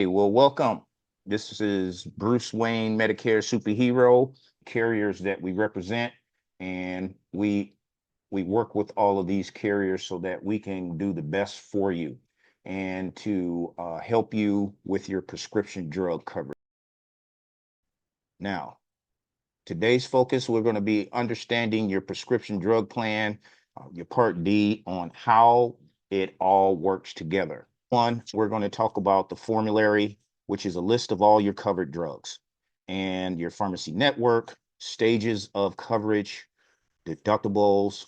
Hey, well, welcome. This is Bruce Wayne, Medicare superhero, carriers that we represent, and we work with all of these carriers so that we can do the best for you and to help you with your prescription drug coverage. Now, today's focus, we're going to be understanding your prescription drug plan, your Part D, on how it all works together. One, we're going to talk about the formulary, which is a list of all your covered drugs, and your pharmacy network, stages of coverage, deductibles,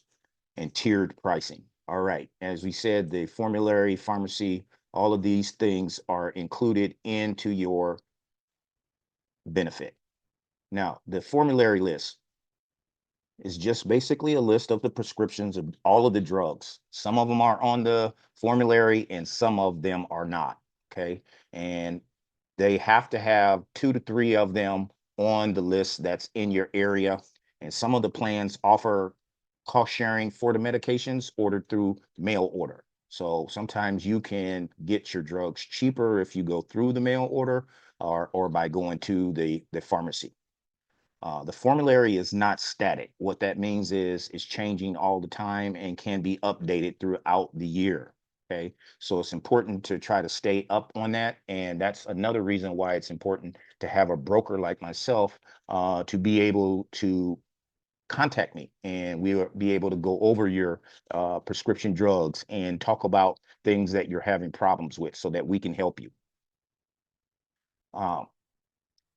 and tiered pricing. All right, as we said, the formulary, pharmacy, all of these things are included into your benefit. Now, the formulary list is just basically a list of the prescriptions of all of the drugs. Some of them are on the formulary and some of them are not. Okay. And they have to have 2 to 3 of them on the list that's in your area. And some of the plans offer cost sharing for the medications ordered through mail order. So sometimes you can get your drugs cheaper if you go through the mail order or by going to the pharmacy. The formulary is not static. What that means is it's changing all the time and can be updated throughout the year. Okay. So it's important to try to stay up on that. And that's another reason why it's important to have a broker like myself to be able to contact me and we'll be able to go over your prescription drugs and talk about things that you're having problems with so that we can help you. Um,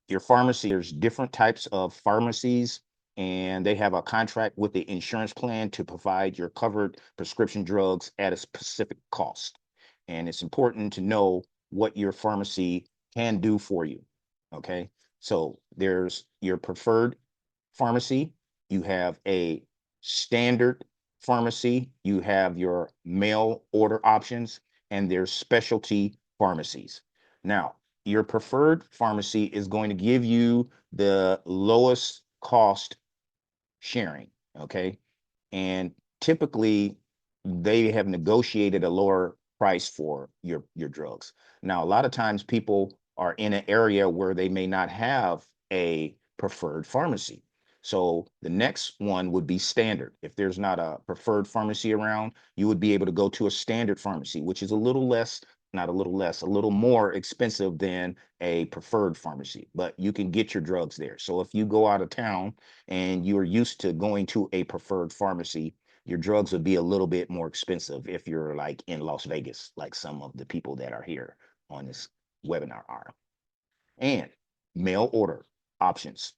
your pharmacy, there's different types of pharmacies, and they have a contract with the insurance plan to provide your covered prescription drugs at a specific cost. And it's important to know what your pharmacy can do for you. Okay. So there's your preferred pharmacy, you have a standard pharmacy, you have your mail order options, and there's specialty pharmacies. Now, your preferred pharmacy is going to give you the lowest cost sharing, okay? And typically they have negotiated a lower price for your drugs. Now, a lot of times people are in an area where they may not have a preferred pharmacy. So the next one would be standard. If there's not a preferred pharmacy around, you would be able to go to a standard pharmacy, which is a little less, not a little less, a little more expensive than a preferred pharmacy, but you can get your drugs there. So if you go out of town and you're used to going to a preferred pharmacy, your drugs would be a little bit more expensive if you're like in Las Vegas, like some of the people that are here on this webinar are. And mail order options.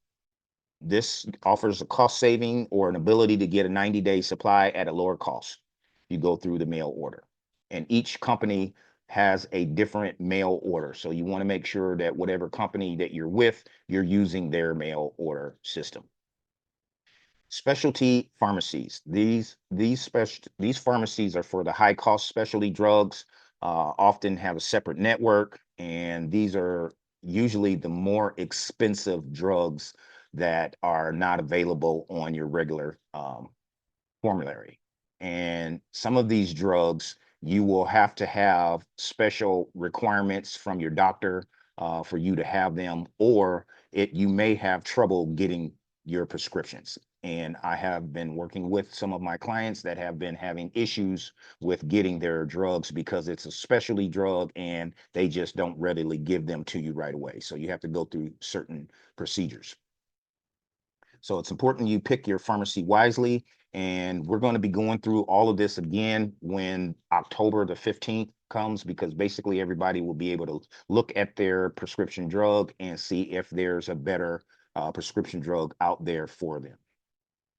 This offers a cost saving or an ability to get a 90-day supply at a lower cost. You go through the mail order. And each company has a different mail order. So you want to make sure that whatever company that you're with, you're using their mail order system. Specialty pharmacies. These pharmacies are for the high cost specialty drugs, often have a separate network, and these are usually the more expensive drugs that are not available on your regular formulary. And some of these drugs, you will have to have special requirements from your doctor for you to have them, or you may have trouble getting your prescriptions. And I have been working with some of my clients that have been having issues with getting their drugs because it's a specialty drug and they just don't readily give them to you right away. So you have to go through certain procedures. So it's important you pick your pharmacy wisely. And we're going to be going through all of this again when October the 15th comes, because basically everybody will be able to look at their prescription drug and see if there's a better prescription drug out there for them.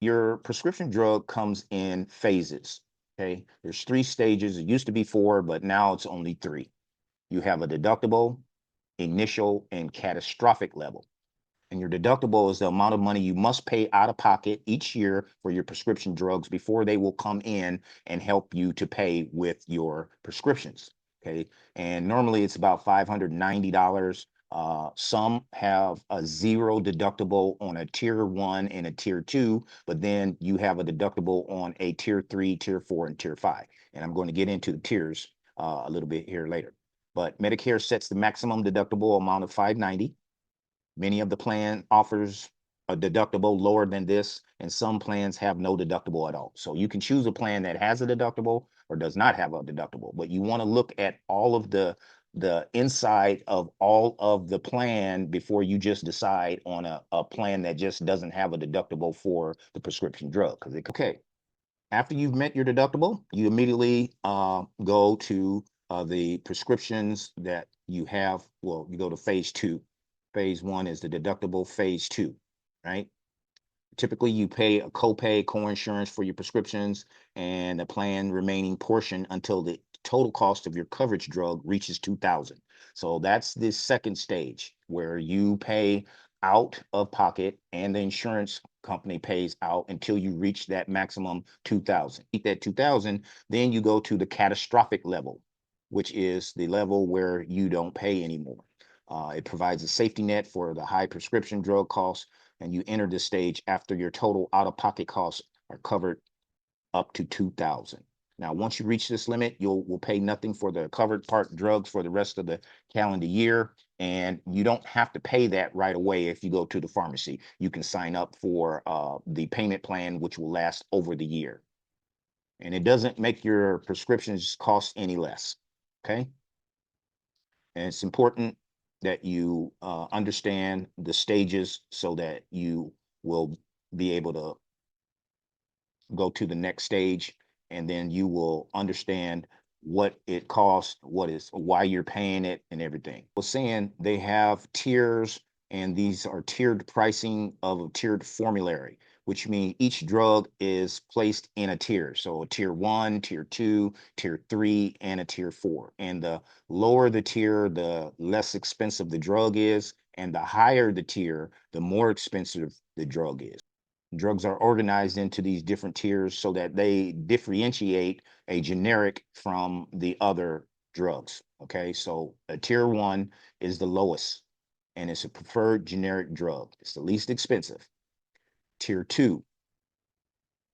Your prescription drug comes in phases. Okay. There's 3 stages. It used to be 4, but now it's only 3. You have a deductible, initial, and catastrophic level. And your deductible is the amount of money you must pay out of pocket each year for your prescription drugs before they will come in and help you to pay with your prescriptions. Okay. And normally it's about $590. Some have a 0 deductible on a tier 1 and a tier 2, but then you have a deductible on a tier 3, tier 4, and tier 5. And I'm going to get into the tiers a little bit here later. but Medicare sets the maximum deductible amount of $590. Many of the plan offers a deductible lower than this, and some plans have no deductible at all. So you can choose a plan that has a deductible or does not have a deductible, but you want to look at all of the inside of all of the plan before you just decide on a plan that just doesn't have a deductible for the prescription drug. Because okay, after you've met your deductible, you immediately go to the prescriptions that you have. Well, you go to phase two. Phase one is the deductible. Phase two, right? Typically, you pay a copay, co-insurance for your prescriptions, and the plan remaining portion until the total cost of your coverage drug reaches $2,000. So that's the second stage where you pay out of pocket and the insurance company pays out until you reach that maximum 2,000. Eat that 2,000, then you go to the catastrophic level, which is the level where you don't pay anymore. It provides a safety net for the high prescription drug costs, and you enter this stage after your total out-of-pocket costs are covered up to 2,000. Now, once you reach this limit, will pay nothing for the covered part drugs for the rest of the calendar year, and you don't have to pay that right away if you go to the pharmacy. You can sign up for the payment plan, which will last over the year, and it doesn't make your prescriptions cost any less. Okay, and it's important that you understand the stages so that you will be able to go to the next stage, and then you will understand what it costs, why you're paying it, and everything. Well, saying they have tiers, and these are tiered pricing of a tiered formulary, which means each drug is placed in a tier. So a tier one, tier two, tier three, and a tier four. And the lower the tier, the less expensive the drug is, and the higher the tier, the more expensive the drug is. Drugs are organized into these different tiers so that they differentiate a generic from the other drugs. Okay, so a tier one is the lowest and it's a preferred generic drug. It's the least expensive. Tier two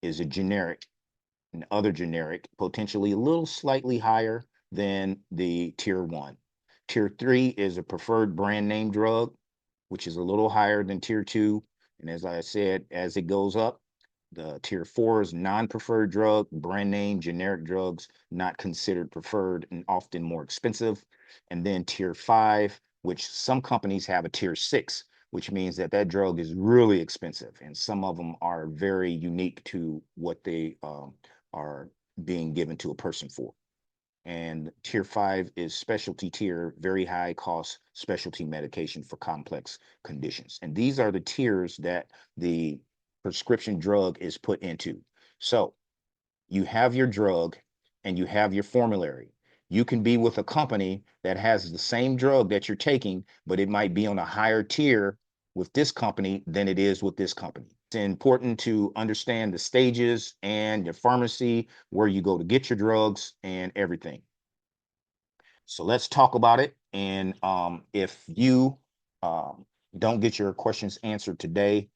is a generic and other generic, potentially a little slightly higher than the tier one. Tier three is a preferred brand name drug, which is a little higher than tier two. And as I said, as it goes up, the tier four is non-preferred drug, brand name, generic drugs, not considered preferred and often more expensive. And then tier five, which some companies have a tier six, which means that that drug is really expensive. And some of them are very unique to what they are being given to a person for. And tier five is specialty tier, very high cost specialty medication for complex conditions. And these are the tiers that the prescription drug is put into. So you have your drug and you have your formulary. You can be with a company that has the same drug that you're taking, but it might be on a higher tier with this company than it is with this company. It's important to understand the stages and your pharmacy, where you go to get your drugs and everything. So let's talk about it. And if you don't get your questions answered today,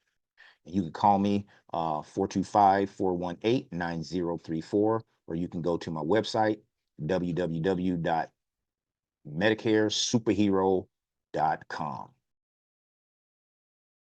you can call me 425-418-9034, or you can go to my website, www.medicaresuperhero.com.